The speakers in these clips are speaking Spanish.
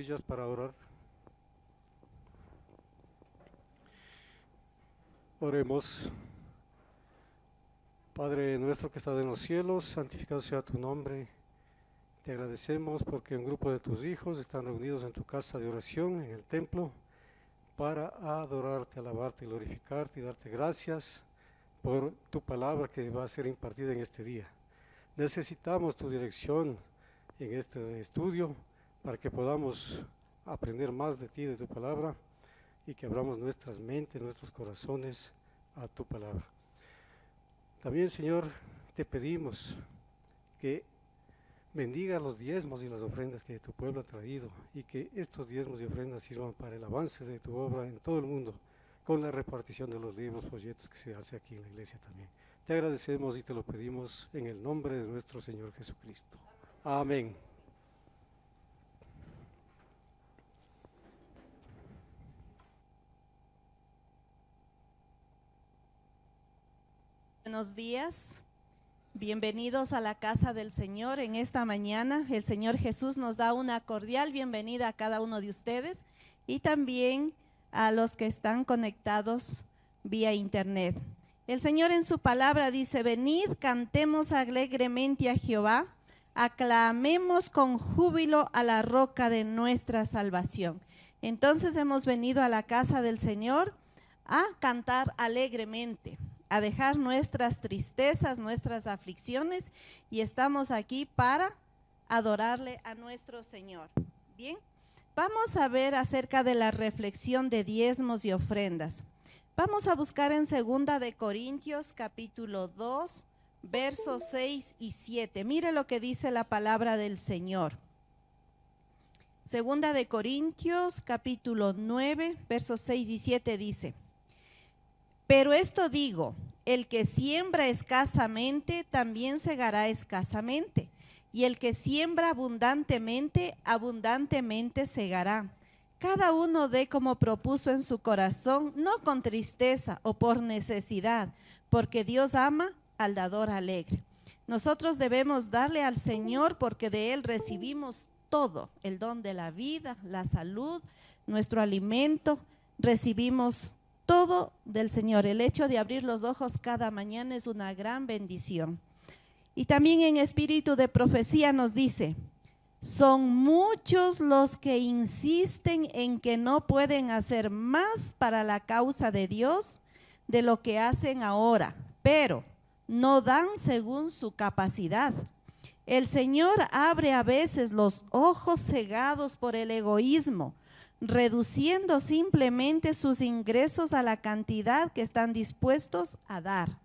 rodillas para orar. Oremos. Padre nuestro que estás en los cielos, santificado sea tu nombre. Te agradecemos porque un grupo de tus hijos están reunidos en tu casa de oración, en el templo, para adorarte, alabarte, glorificarte y darte gracias por tu palabra que va a ser impartida en este día. Necesitamos tu dirección en este estudio para que podamos aprender más de ti, de tu palabra, y que abramos nuestras mentes, nuestros corazones a tu palabra. También, Señor, te pedimos que bendiga los diezmos y las ofrendas que tu pueblo ha traído y que estos diezmos y ofrendas sirvan para el avance de tu obra en todo el mundo, con la repartición de los libros, folletos que se hace aquí en la iglesia también. Te agradecemos y te lo pedimos en el nombre de nuestro Señor Jesucristo. Amén. Buenos días, bienvenidos a la casa del Señor en esta mañana. El Señor Jesús nos da una cordial bienvenida a cada uno de ustedes y también a los que están conectados vía internet. El Señor en su palabra dice: venid, cantemos alegremente a Jehová, aclamemos con júbilo a la roca de nuestra salvación. Entonces hemos venido a la casa del Señor a cantar alegremente, a dejar nuestras tristezas, nuestras aflicciones, y estamos aquí para adorarle a nuestro Señor. Bien, vamos a ver acerca de la reflexión de diezmos y ofrendas. Vamos a buscar en 2 de Corintios capítulo 2, versos 6 y 7. Mire lo que dice la palabra del Señor. 2 de Corintios capítulo 9, versos 6 y 7 dice: pero esto digo, el que siembra escasamente, también segará escasamente, y el que siembra abundantemente, abundantemente segará. Cada uno dé como propuso en su corazón, no con tristeza o por necesidad, porque Dios ama al dador alegre. Nosotros debemos darle al Señor porque de Él recibimos todo, el don de la vida, la salud, nuestro alimento, recibimos todo del Señor. El hecho de abrir los ojos cada mañana es una gran bendición. Y también en espíritu de profecía nos dice: son muchos los que insisten en que no pueden hacer más para la causa de Dios de lo que hacen ahora, pero no dan según su capacidad. El Señor abre a veces los ojos cegados por el egoísmo, reduciendo simplemente sus ingresos a la cantidad que están dispuestos a dar.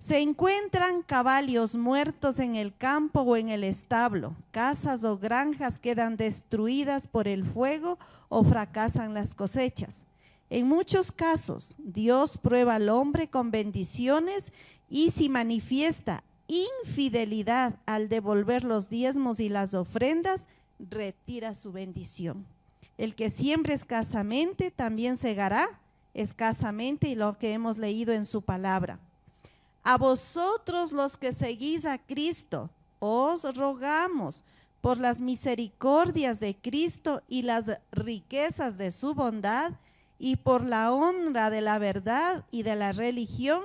Se encuentran caballos muertos en el campo o en el establo, casas o granjas quedan destruidas por el fuego o fracasan las cosechas. En muchos casos, Dios prueba al hombre con bendiciones y si manifiesta infidelidad al devolver los diezmos y las ofrendas, retira su bendición. El que siembra escasamente también segará escasamente, y lo que hemos leído en su palabra. A vosotros los que seguís a Cristo, os rogamos por las misericordias de Cristo y las riquezas de su bondad y por la honra de la verdad y de la religión,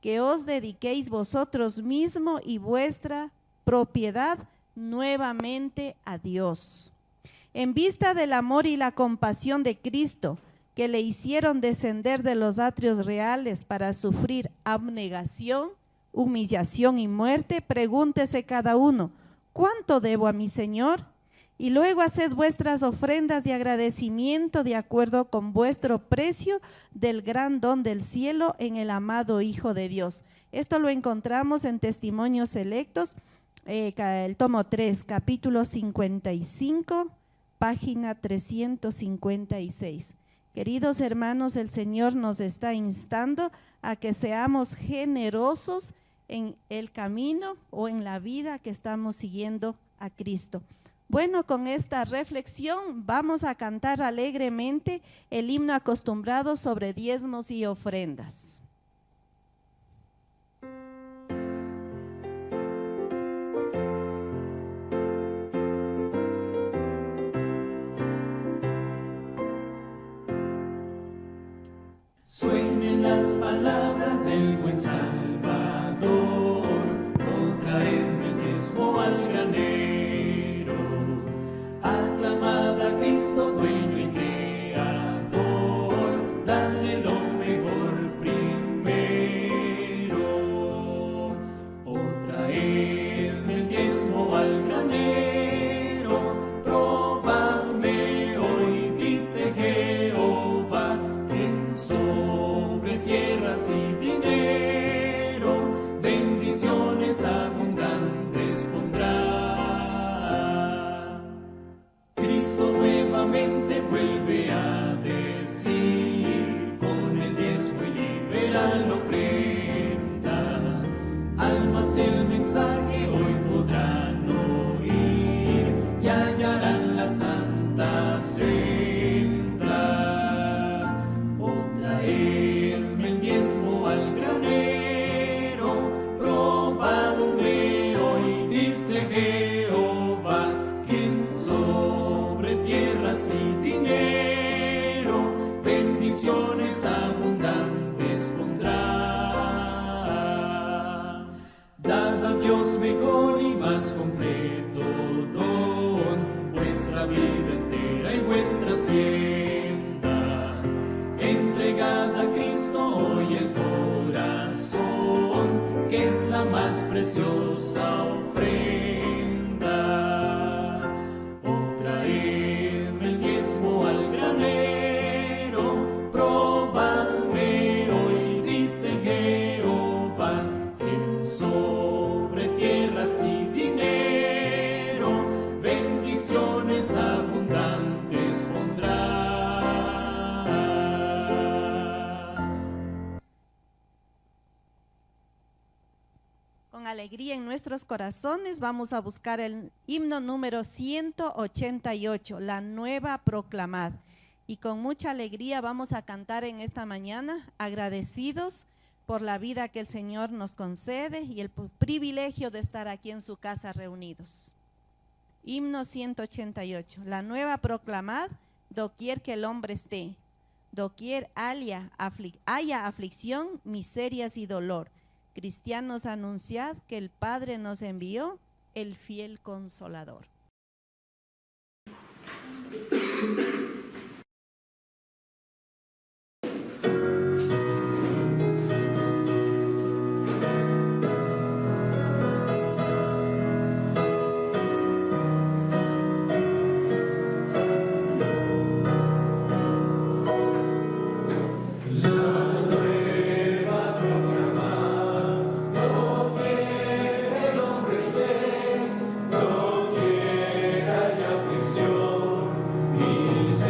que os dediquéis vosotros mismos y vuestra propiedad nuevamente a Dios. En vista del amor y la compasión de Cristo, que le hicieron descender de los atrios reales para sufrir abnegación, humillación y muerte, pregúntese cada uno: ¿cuánto debo a mi Señor? Y luego haced vuestras ofrendas de agradecimiento de acuerdo con vuestro precio del gran don del cielo en el amado Hijo de Dios. Esto lo encontramos en Testimonios Selectos, el tomo 3, capítulo 55, página 356. Queridos hermanos, el Señor nos está instando a que seamos generosos en el camino o en la vida que estamos siguiendo a Cristo. Bueno, con esta reflexión vamos a cantar alegremente el himno acostumbrado sobre diezmos y ofrendas. Resuenen las palabras del buen Salvador, oh traedme el diezmo al granero, aclamad a Cristo dueño y creador, dadle lo mejor primero, oh traedme el diezmo al granero, probadme hoy, dice Jehová, quien sobre tierras y dinero bendiciones abundantes pondrá. Cristo nuevamente vuelve a decir, con el diezmo y liberal ofrenda, almas el mensaje hoy podrán oír y hallarán la santa senda. Oh, traedme el diezmo al granero, probadme hoy, dice Jehová, quien sobre tierras y dinero bendiciones abundantes pondrá. Dad a Dios mejor y más completo don, vuestra vida entera y vuestra hacienda. Entregad a Cristo hoy el corazón, que es la más preciosa ofrenda. Oh, traedme el diezmo al granero, probadme hoy, dice Jehová, quien sobre tierras y dinero bendiciones abundantes pondrá. Con alegría en nuestros corazones vamos a buscar el himno número 188, la nueva proclamad. Y con mucha alegría vamos a cantar en esta mañana, agradecidos por la vida que el Señor nos concede y el privilegio de estar aquí en su casa reunidos. Himno 188, la nueva proclamad, doquier que el hombre esté, doquier haya aflicción, miserias y dolor. Cristianos, anunciad que el Padre nos envió, el fiel Consolador. Miserias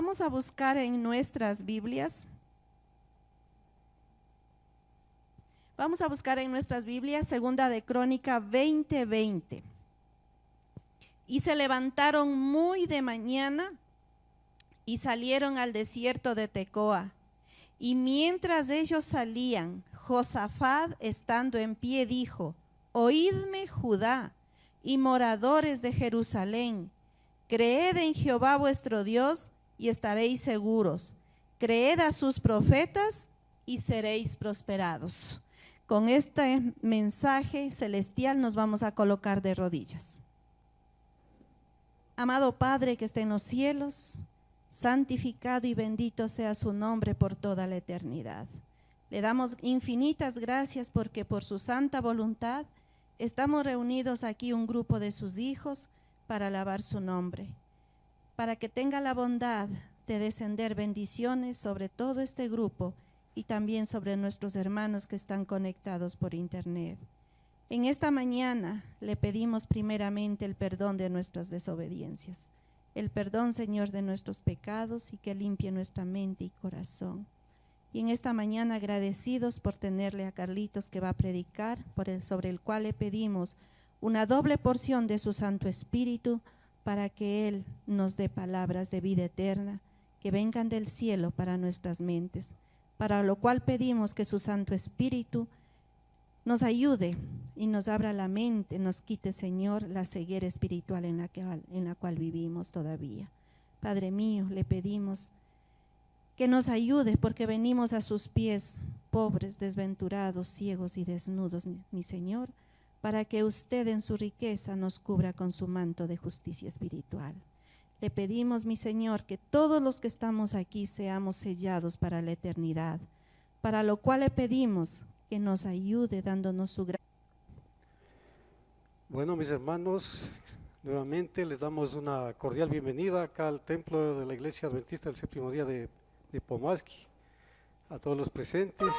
Vamos a buscar en nuestras Biblias. Vamos a buscar en nuestras Biblias, segunda de Crónica 20:20. Y se levantaron muy de mañana y salieron al desierto de Tecoa. Y mientras ellos salían, Josafat, estando en pie, dijo: Oídme, Judá y moradores de Jerusalén, creed en Jehová vuestro Dios y estaréis seguros. Creed a sus profetas y seréis prosperados. Con este mensaje celestial nos vamos a colocar de rodillas. Amado Padre que está en los cielos, santificado y bendito sea su nombre por toda la eternidad. Le damos infinitas gracias porque por su santa voluntad estamos reunidos aquí un grupo de sus hijos para alabar su nombre, para que tenga la bondad de descender bendiciones sobre todo este grupo y también sobre nuestros hermanos que están conectados por internet. En esta mañana le pedimos primeramente el perdón de nuestras desobediencias, el perdón, Señor, de nuestros pecados y que limpie nuestra mente y corazón. Y en esta mañana agradecidos por tenerle a Carlitos que va a predicar, sobre el cual le pedimos una doble porción de su Santo Espíritu para que Él nos dé palabras de vida eterna que vengan del cielo para nuestras mentes, para lo cual pedimos que su Santo Espíritu nos ayude y nos abra la mente, nos quite, Señor, la ceguera espiritual en la cual vivimos todavía. Padre mío, le pedimos que nos ayude porque venimos a sus pies, pobres, desventurados, ciegos y desnudos, mi Señor, para que usted en su riqueza nos cubra con su manto de justicia espiritual. Le pedimos, mi Señor, que todos los que estamos aquí seamos sellados para la eternidad, para lo cual le pedimos que nos ayude dándonos su gracia. Bueno, mis hermanos, nuevamente les damos una cordial bienvenida acá al templo de la Iglesia Adventista del Séptimo Día de Pomaski, a todos los presentes,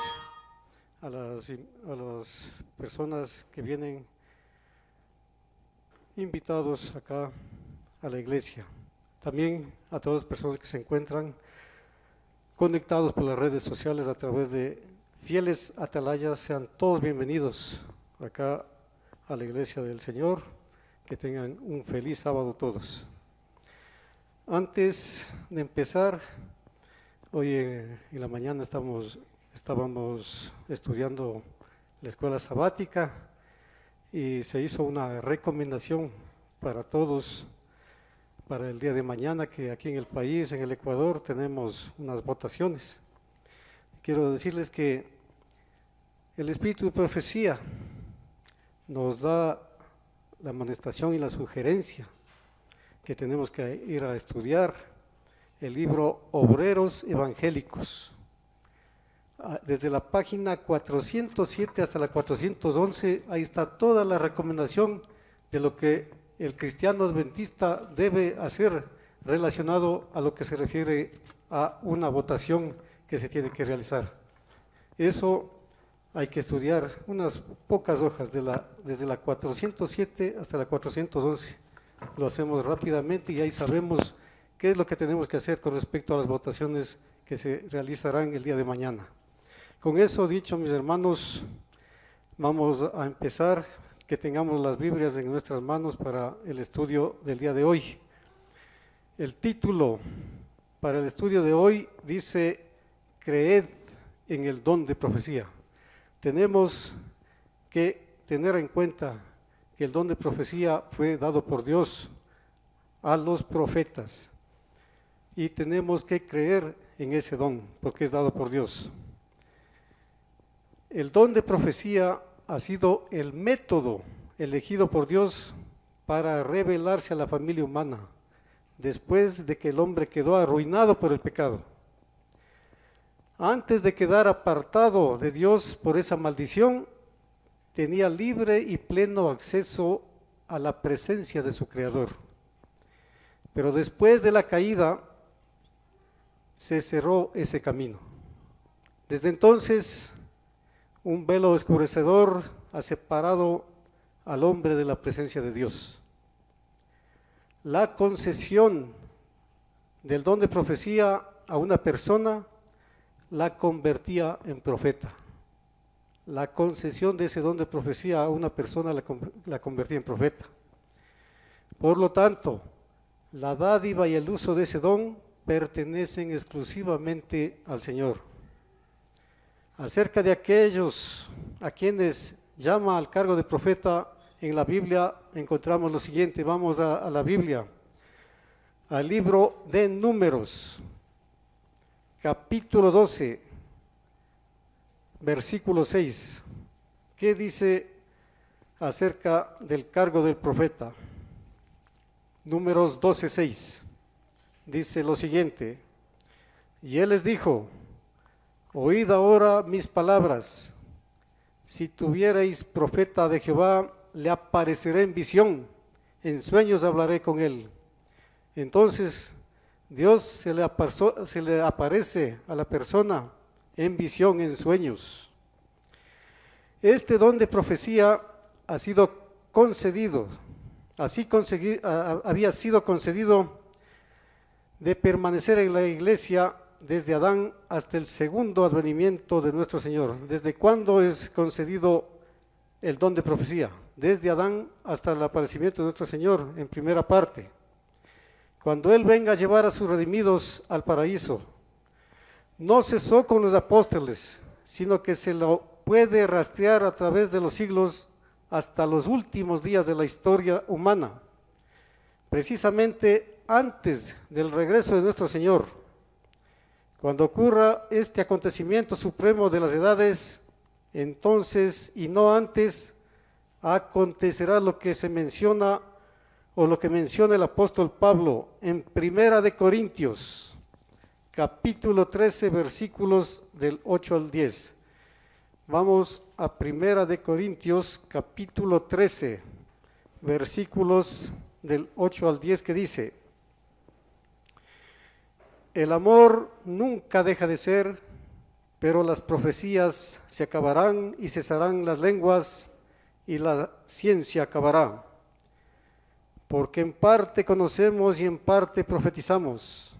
a las personas que vienen invitados acá a la iglesia, también a todas las personas que se encuentran conectados por las redes sociales a través de Fieles Atalayas. Sean todos bienvenidos acá a la iglesia del Señor, que tengan un feliz sábado todos. Antes de empezar, hoy en la mañana estábamos estudiando la escuela sabática y se hizo una recomendación para todos para el día de mañana, que aquí en el país, en el Ecuador, tenemos unas votaciones. Quiero decirles que el espíritu de profecía nos da la amonestación y la sugerencia que tenemos que ir a estudiar el libro Obreros Evangélicos. Desde la página 407 hasta la 411, ahí está toda la recomendación de lo que el cristiano adventista debe hacer relacionado a lo que se refiere a una votación que se tiene que realizar. Eso hay que estudiar unas pocas hojas, desde la 407 hasta la 411. Lo hacemos rápidamente y ahí sabemos qué es lo que tenemos que hacer con respecto a las votaciones que se realizarán el día de mañana. Con eso dicho, mis hermanos, vamos a empezar, que tengamos las Biblias en nuestras manos para el estudio del día de hoy. El título para el estudio de hoy dice: Creed en el don de profecía. Tenemos que tener en cuenta que el don de profecía fue dado por Dios a los profetas y tenemos que creer en ese don porque es dado por Dios. El don de profecía ha sido el método elegido por Dios para revelarse a la familia humana después de que el hombre quedó arruinado por el pecado. Antes de quedar apartado de Dios por esa maldición, tenía libre y pleno acceso a la presencia de su Creador. Pero después de la caída, se cerró ese camino. Desde entonces, un velo oscurecedor ha separado al hombre de la presencia de Dios. La concesión del don de profecía a una persona, la convertía en profeta. La concesión de ese don de profecía a una persona la convertía en profeta. Por lo tanto, la dádiva y el uso de ese don pertenecen exclusivamente al Señor. Acerca de aquellos a quienes llama al cargo de profeta en la Biblia, encontramos lo siguiente. Vamos a la Biblia, al libro de Números, capítulo 12, versículo 6. ¿Qué dice acerca del cargo del profeta? Números 12, 6. Dice lo siguiente: y él les dijo: oíd ahora mis palabras. Si tuvierais profeta de Jehová, le apareceré en visión, en sueños hablaré con él. Entonces Dios se le aparece a la persona en visión, en sueños. Este don de profecía ha sido concedido, había sido concedido de permanecer en la iglesia desde Adán hasta el segundo advenimiento de nuestro Señor. ¿Desde cuándo es concedido el don de profecía? Desde Adán hasta el aparecimiento de nuestro Señor, en primera parte. Cuando Él venga a llevar a sus redimidos al paraíso, no cesó con los apóstoles, sino que se lo puede rastrear a través de los siglos hasta los últimos días de la historia humana. Precisamente antes del regreso de nuestro Señor, cuando ocurra este acontecimiento supremo de las edades, entonces y no antes, acontecerá lo que se menciona o lo que menciona el apóstol Pablo en Primera de Corintios, capítulo 13, versículos del 8 al 10. Vamos a Primera de Corintios, capítulo 13, versículos del 8 al 10, que dice: el amor nunca deja de ser, pero las profecías se acabarán y cesarán las lenguas y la ciencia acabará. Porque en parte conocemos y en parte profetizamos.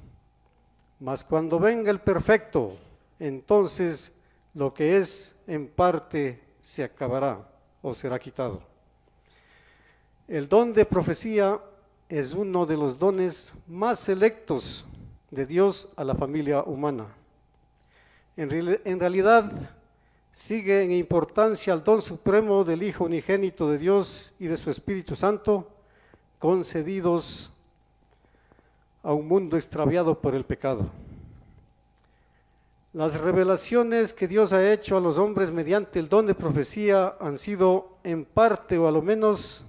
Mas cuando venga el perfecto, entonces lo que es en parte se acabará o será quitado. El don de profecía es uno de los dones más selectos de Dios a la familia humana. En realidad, sigue en importancia al don supremo del Hijo unigénito de Dios y de su Espíritu Santo, concedidos a un mundo extraviado por el pecado. Las revelaciones que Dios ha hecho a los hombres mediante el don de profecía han sido en parte o a lo menos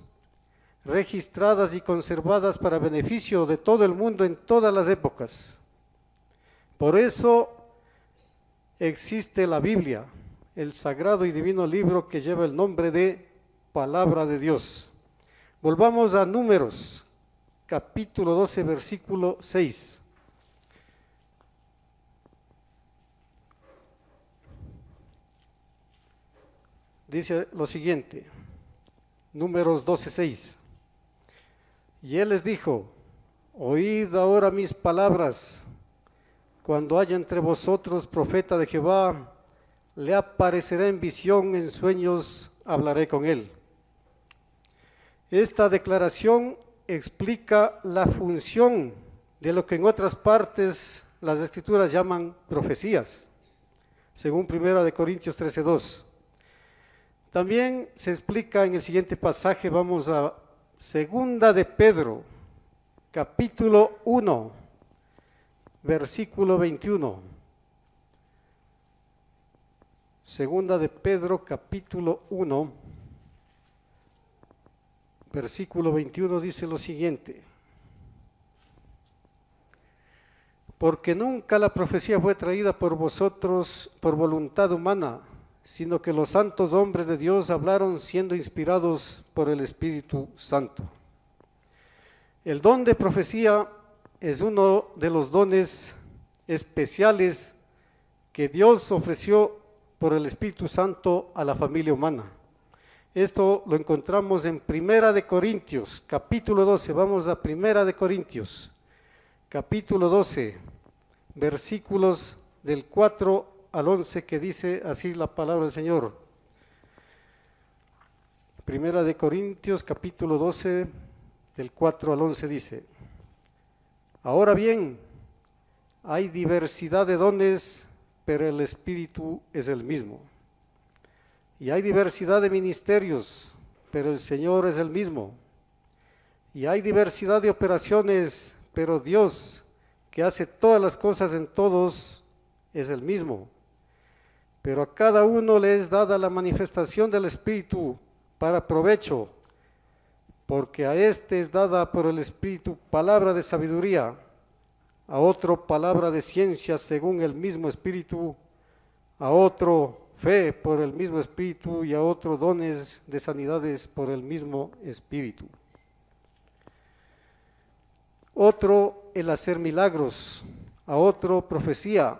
registradas y conservadas para beneficio de todo el mundo en todas las épocas. Por eso existe la Biblia, el sagrado y divino libro que lleva el nombre de Palabra de Dios. Volvamos a Números, capítulo 12, versículo 6. Dice lo siguiente, Números 12, 6. Y él les dijo: oíd ahora mis palabras. Cuando haya entre vosotros profeta de Jehová, le aparecerá en visión, en sueños hablaré con él. Esta declaración explica la función de lo que en otras partes las Escrituras llaman profecías, según 1 Corintios 13:2. También se explica en el siguiente pasaje. Vamos a 2 de Pedro, capítulo 1, versículo 21. 2 de Pedro, capítulo 1, versículo 21 dice lo siguiente: porque nunca la profecía fue traída por vosotros por voluntad humana, sino que los santos hombres de Dios hablaron siendo inspirados por el Espíritu Santo. El don de profecía es uno de los dones especiales que Dios ofreció por el Espíritu Santo a la familia humana. Esto lo encontramos en 1 de Corintios, capítulo 12. Vamos a 1 de Corintios, capítulo 12, versículos del 4 al 11, que dice así la palabra del Señor. Primera de Corintios, capítulo 12, del 4 al 11 dice: Ahora bien, hay diversidad de dones, pero el Espíritu es el mismo. Y hay diversidad de ministerios, pero el Señor es el mismo. Y hay diversidad de operaciones, pero Dios, que hace todas las cosas en todos, es el mismo. Pero a cada uno le es dada la manifestación del Espíritu para provecho, porque a este es dada por el Espíritu palabra de sabiduría, a otro palabra de ciencia según el mismo Espíritu, a otro fe por el mismo Espíritu y a otro dones de sanidades por el mismo Espíritu. Otro el hacer milagros, a otro profecía,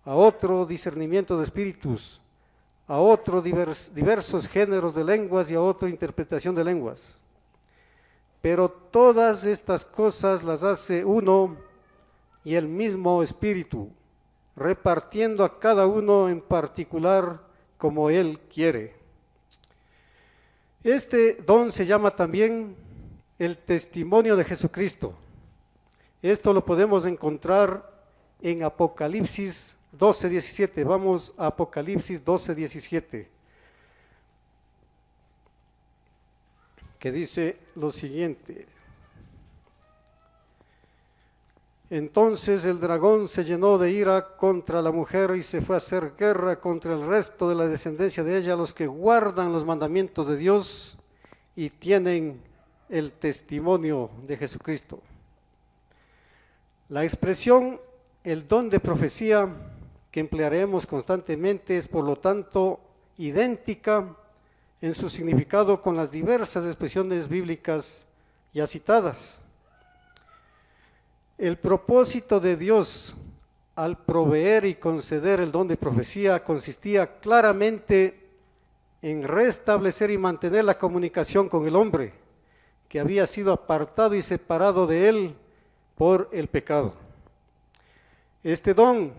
a otro discernimiento de espíritus, a otro diversos géneros de lenguas y a otro interpretación de lenguas. Pero todas estas cosas las hace uno y el mismo Espíritu, repartiendo a cada uno en particular como Él quiere. Este don se llama también el testimonio de Jesucristo. Esto lo podemos encontrar en Apocalipsis 12:17. Vamos a Apocalipsis 12:17, que dice lo siguiente: Entonces el dragón se llenó de ira contra la mujer y se fue a hacer guerra contra el resto de la descendencia de ella, los que guardan los mandamientos de Dios y tienen el testimonio de Jesucristo. La expresión el don de profecía que emplearemos constantemente es, por lo tanto, idéntica en su significado con las diversas expresiones bíblicas ya citadas. El propósito de Dios al proveer y conceder el don de profecía consistía claramente en restablecer y mantener la comunicación con el hombre, que había sido apartado y separado de él por el pecado. Este don,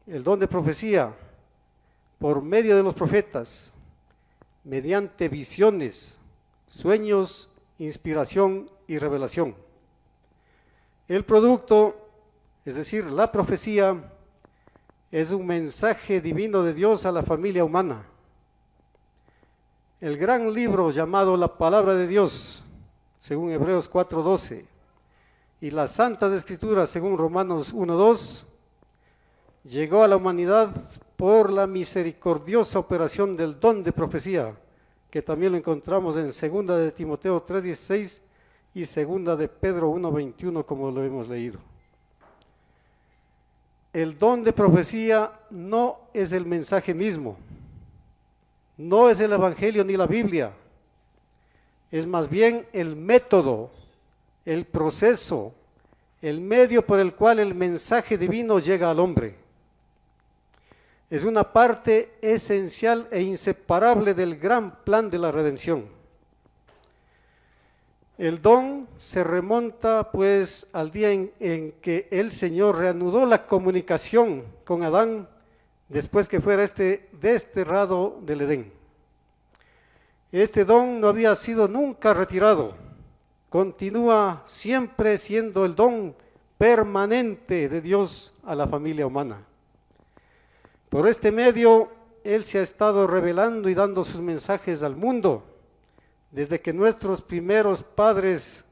el don de profecía, por medio de los profetas, mediante visiones, sueños, inspiración y revelación. El producto, es decir, la profecía, es un mensaje divino de Dios a la familia humana. El gran libro llamado la Palabra de Dios, según Hebreos 4:12, y las Santas Escrituras, según Romanos 1:2, llegó a la humanidad por la misericordiosa operación del don de profecía, que también lo encontramos en 2 de Timoteo 3:16 y 2 de Pedro 1:21, como lo hemos leído. El don de profecía no es el mensaje mismo, no es el Evangelio ni la Biblia, es más bien el método, el proceso, el medio por el cual el mensaje divino llega al hombre. Es una parte esencial e inseparable del gran plan de la redención. El don se remonta pues al día en que el Señor reanudó la comunicación con Adán después que fuera desterrado del Edén. Este don no había sido nunca retirado, continúa siempre siendo el don permanente de Dios a la familia humana. Por este medio, Él se ha estado revelando y dando sus mensajes al mundo, desde que nuestros primeros padres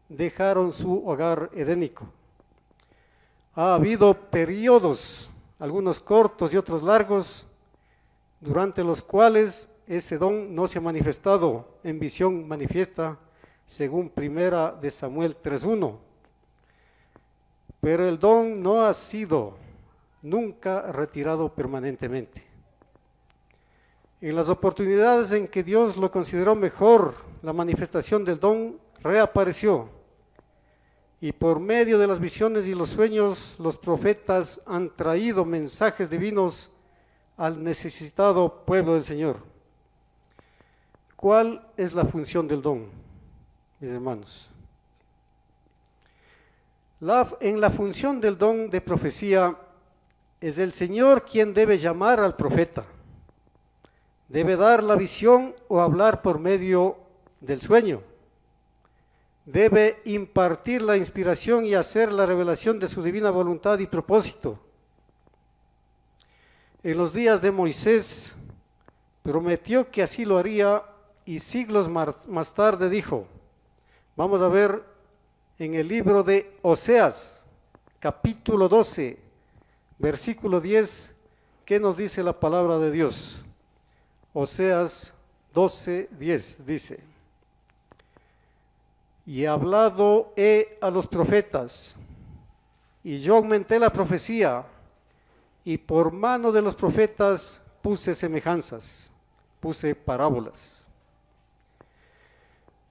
dejaron su hogar edénico. Ha habido periodos, algunos cortos y otros largos, durante los cuales ese don no se ha manifestado en visión manifiesta, según 1 de Samuel 3:1. Pero el don no ha sido nunca retirado permanentemente. En las oportunidades en que Dios lo consideró mejor, la manifestación del don reapareció, y por medio de las visiones y los sueños, los profetas han traído mensajes divinos al necesitado pueblo del Señor. ¿Cuál es la función del don, mis hermanos? En la función del don de profecía, es el Señor quien debe llamar al profeta. Debe dar la visión o hablar por medio del sueño. Debe impartir la inspiración y hacer la revelación de su divina voluntad y propósito. En los días de Moisés, prometió que así lo haría y siglos más tarde dijo, vamos a ver en el libro de Oseas, capítulo 12, versículo 10, ¿qué nos dice la palabra de Dios? Oseas 12, 10 dice, y hablado he a los profetas, y yo aumenté la profecía, y por mano de los profetas puse semejanzas, puse parábolas.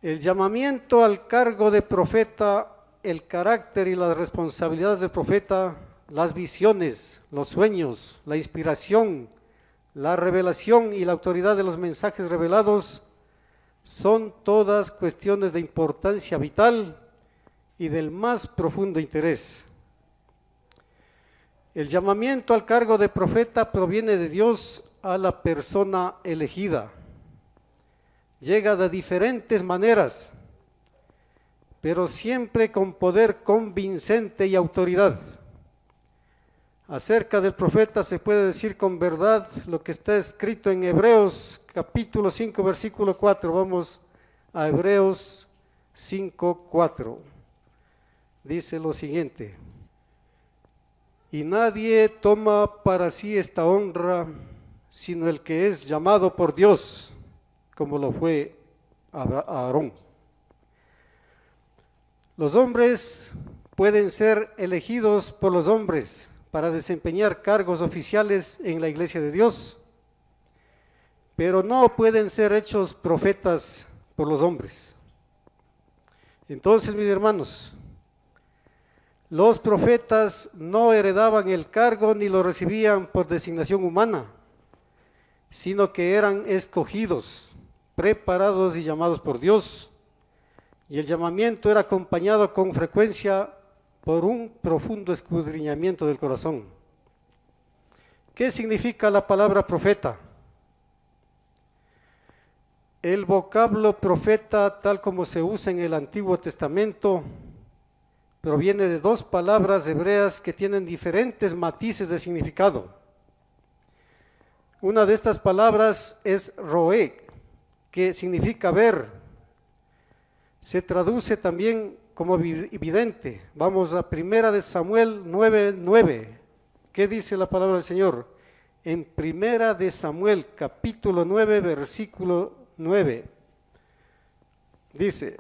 El llamamiento al cargo de profeta, el carácter y las responsabilidades del profeta, las visiones, los sueños, la inspiración, la revelación y la autoridad de los mensajes revelados son todas cuestiones de importancia vital y del más profundo interés. El llamamiento al cargo de profeta proviene de Dios a la persona elegida. Llega de diferentes maneras, pero siempre con poder convincente y autoridad. Acerca del profeta se puede decir con verdad lo que está escrito en Hebreos capítulo 5 versículo 4. Vamos a Hebreos 5, 4. Dice lo siguiente: y nadie toma para sí esta honra, sino el que es llamado por Dios, como lo fue Aarón. Los hombres pueden ser elegidos por los hombres para desempeñar cargos oficiales en la iglesia de Dios, pero no pueden ser hechos profetas por los hombres. Entonces, mis hermanos, los profetas no heredaban el cargo ni lo recibían por designación humana, sino que eran escogidos, preparados y llamados por Dios, y el llamamiento era acompañado con frecuencia por un profundo escudriñamiento del corazón. ¿Qué significa la palabra profeta? El vocablo profeta, tal como se usa en el Antiguo Testamento, proviene de dos palabras hebreas que tienen diferentes matices de significado. Una de estas palabras es roé, que significa ver. Se traduce también como vidente. Vamos a 1 de Samuel 9:9. ¿Qué dice la palabra del Señor? En 1 de Samuel capítulo 9 versículo 9. Dice: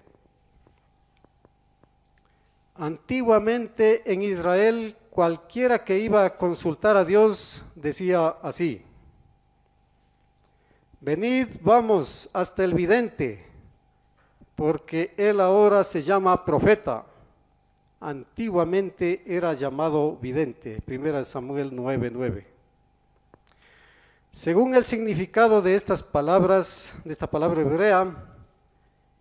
antiguamente en Israel cualquiera que iba a consultar a Dios decía así: venid, vamos hasta el vidente, porque él ahora se llama profeta. Antiguamente era llamado vidente. 1 Samuel 9:9. Según el significado de estas palabras, de esta palabra hebrea,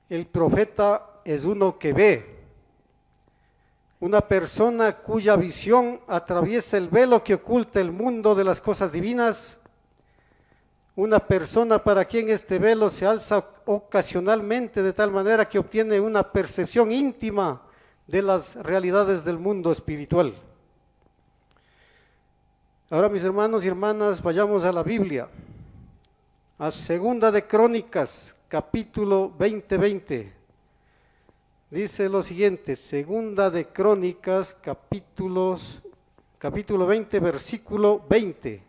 el profeta es uno que ve, una persona cuya visión atraviesa el velo que oculta el mundo de las cosas divinas, una persona para quien este velo se alza ocasionalmente de tal manera que obtiene una percepción íntima de las realidades del mundo espiritual. Ahora, mis hermanos y hermanas, vayamos a la Biblia, a Segunda de Crónicas, capítulo 20. Dice lo siguiente, Segunda de Crónicas, capítulo 20, versículo 20.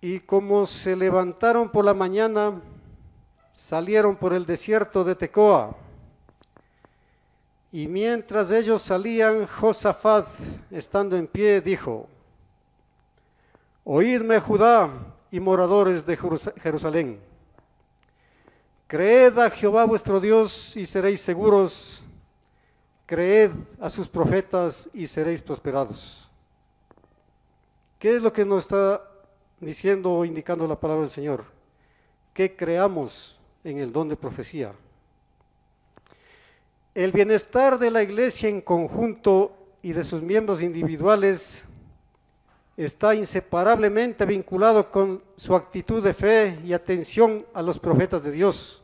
Y como se levantaron por la mañana, salieron por el desierto de Tecoa. Y mientras ellos salían, Josafat, estando en pie, dijo: oídme, Judá y moradores de Jerusalén. Creed a Jehová vuestro Dios y seréis seguros. Creed a sus profetas y seréis prosperados. ¿Qué es lo que nos está diciendo o indicando la palabra del Señor? Que creamos en el don de profecía. El bienestar de la iglesia en conjunto y de sus miembros individuales está inseparablemente vinculado con su actitud de fe y atención a los profetas de Dios.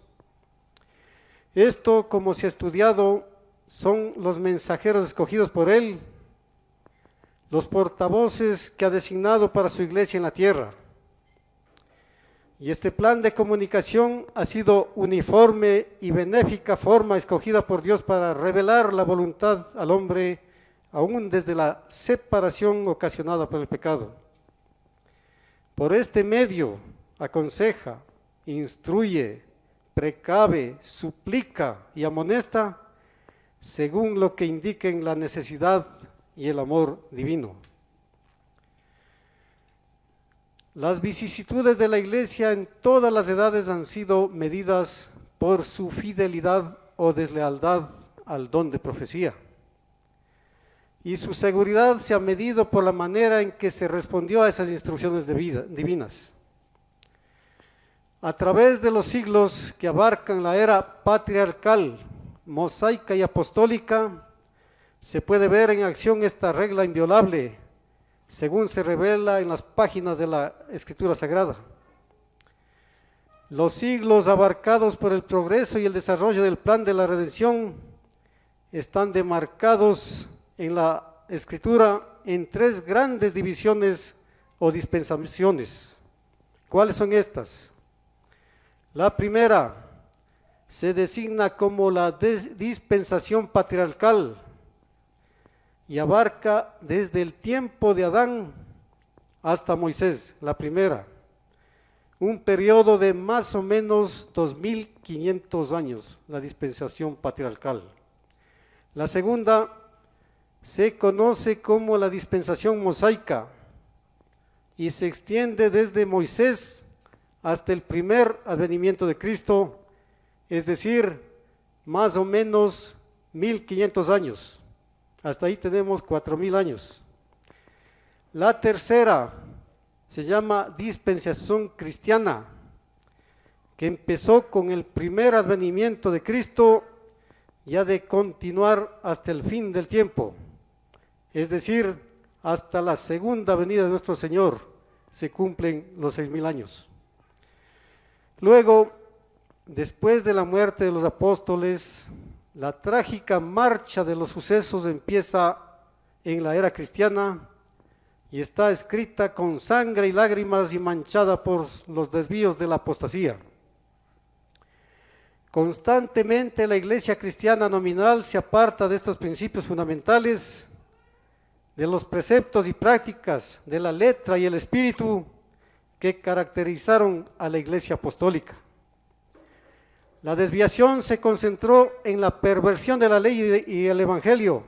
Esto, como se ha estudiado, son los mensajeros escogidos por Él, los portavoces que ha designado para su iglesia en la tierra. Y este plan de comunicación ha sido uniforme y benéfica forma escogida por Dios para revelar la voluntad al hombre, aún desde la separación ocasionada por el pecado. Por este medio aconseja, instruye, precave, suplica y amonesta según lo que indiquen la necesidad y el amor divino. Las vicisitudes de la iglesia en todas las edades han sido medidas por su fidelidad o deslealtad al don de profecía. Y su seguridad se ha medido por la manera en que se respondió a esas instrucciones divinas. A través de los siglos que abarcan la era patriarcal, mosaica y apostólica, se puede ver en acción esta regla inviolable, según se revela en las páginas de la Escritura Sagrada. Los siglos abarcados por el progreso y el desarrollo del plan de la redención están demarcados en la Escritura en tres grandes divisiones o dispensaciones. ¿Cuáles son estas? La primera se designa como la dispensación patriarcal y abarca desde el tiempo de Adán hasta Moisés, la primera, un periodo de más o menos 2500 años, la dispensación patriarcal. La segunda se conoce como la dispensación mosaica y se extiende desde Moisés hasta el primer advenimiento de Cristo, es decir, más o menos 1500 años. Hasta ahí tenemos 4000 años. La tercera se llama dispensación cristiana, que empezó con el primer advenimiento de Cristo y ha de continuar hasta el fin del tiempo, es decir, hasta la segunda venida de nuestro Señor, se cumplen los 6000 años. Luego, después de la muerte de los apóstoles, la trágica marcha de los sucesos empieza en la era cristiana y está escrita con sangre y lágrimas y manchada por los desvíos de la apostasía. Constantemente la iglesia cristiana nominal se aparta de estos principios fundamentales, de los preceptos y prácticas, de la letra y el espíritu que caracterizaron a la iglesia apostólica. La desviación se concentró en la perversión de la ley y el evangelio,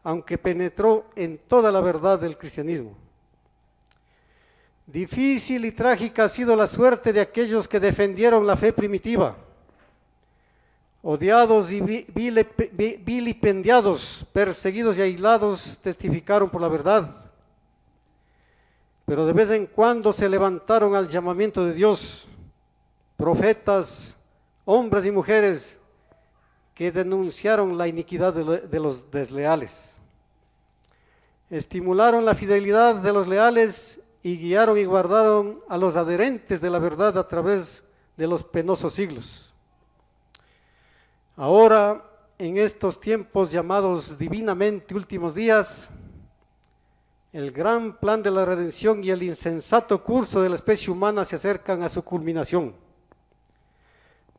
aunque penetró en toda la verdad del cristianismo. Difícil y trágica ha sido la suerte de aquellos que defendieron la fe primitiva. Odiados y vilipendiados, perseguidos y aislados, testificaron por la verdad. Pero de vez en cuando se levantaron al llamamiento de Dios, profetas, hombres y mujeres que denunciaron la iniquidad de los desleales. Estimularon la fidelidad de los leales y guiaron y guardaron a los adherentes de la verdad a través de los penosos siglos. Ahora, en estos tiempos llamados divinamente últimos días, el gran plan de la redención y el insensato curso de la especie humana se acercan a su culminación.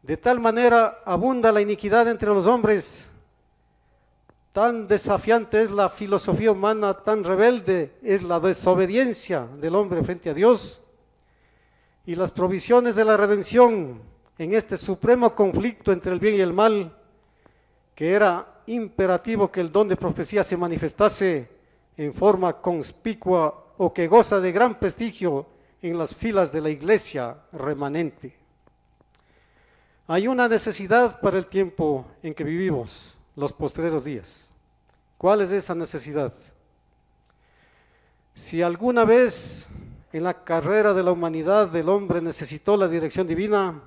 De tal manera abunda la iniquidad entre los hombres, tan desafiante es la filosofía humana, tan rebelde es la desobediencia del hombre frente a Dios, y las provisiones de la redención en este supremo conflicto entre el bien y el mal, que era imperativo que el don de profecía se manifestase en forma conspicua o que goza de gran prestigio en las filas de la iglesia remanente. Hay una necesidad para el tiempo en que vivimos, los postreros días. ¿Cuál es esa necesidad? Si alguna vez en la carrera de la humanidad del hombre necesitó la dirección divina,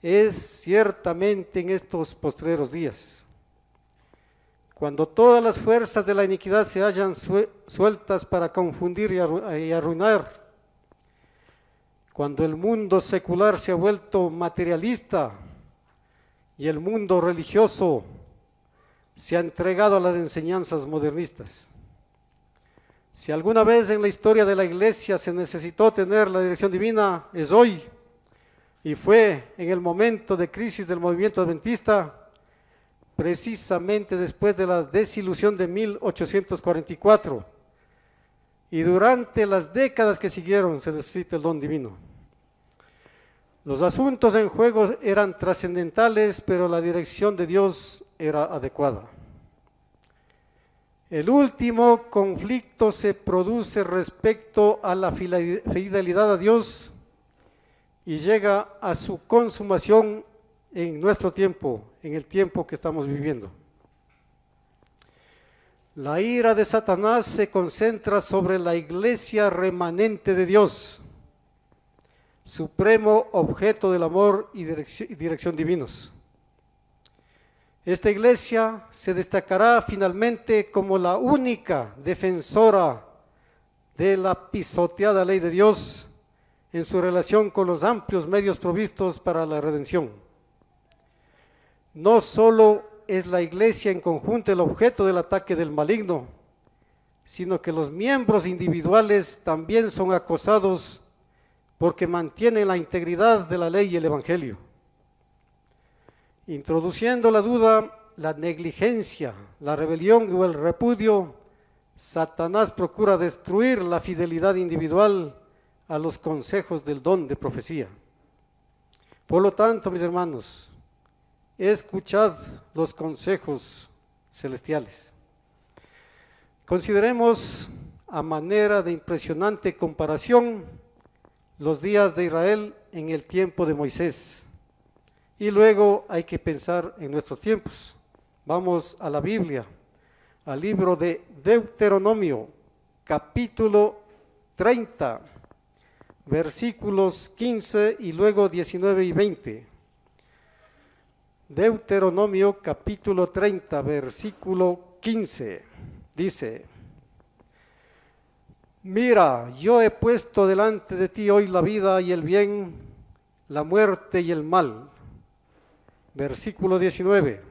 es ciertamente en estos postreros días. cuando todas las fuerzas de la iniquidad se hallan sueltas para confundir y arruinar, cuando el mundo secular se ha vuelto materialista y el mundo religioso se ha entregado a las enseñanzas modernistas. Si alguna vez en la historia de la iglesia se necesitó tener la dirección divina, es hoy, y fue en el momento de crisis del movimiento adventista, precisamente después de la desilusión de 1844, y durante las décadas que siguieron se necesita el don divino. Los asuntos en juego eran trascendentales, pero la dirección de Dios era adecuada. El último conflicto se produce respecto a la fidelidad a Dios y llega a su consumación en nuestro tiempo, en el tiempo que estamos viviendo. La ira de Satanás se concentra sobre la iglesia remanente de Dios, supremo objeto del amor y dirección divinos. Esta iglesia se destacará finalmente como la única defensora de la pisoteada ley de Dios en su relación con los amplios medios provistos para la redención. No solo es la iglesia en conjunto el objeto del ataque del maligno, sino que los miembros individuales también son acosados porque mantienen la integridad de la ley y el evangelio. Introduciendo la duda, la negligencia, la rebelión o el repudio, Satanás procura destruir la fidelidad individual a los consejos del don de profecía. Por lo tanto, mis hermanos, escuchad los consejos celestiales. Consideremos a manera de impresionante comparación los días de Israel en el tiempo de Moisés. Y luego hay que pensar en nuestros tiempos. Vamos a la Biblia, al libro de Deuteronomio, capítulo 30, versículos 15 y luego 19 y 20. Deuteronomio, capítulo 30, versículo 15, dice: Mira, yo he puesto delante de ti hoy la vida y el bien, la muerte y el mal. Versículo 19.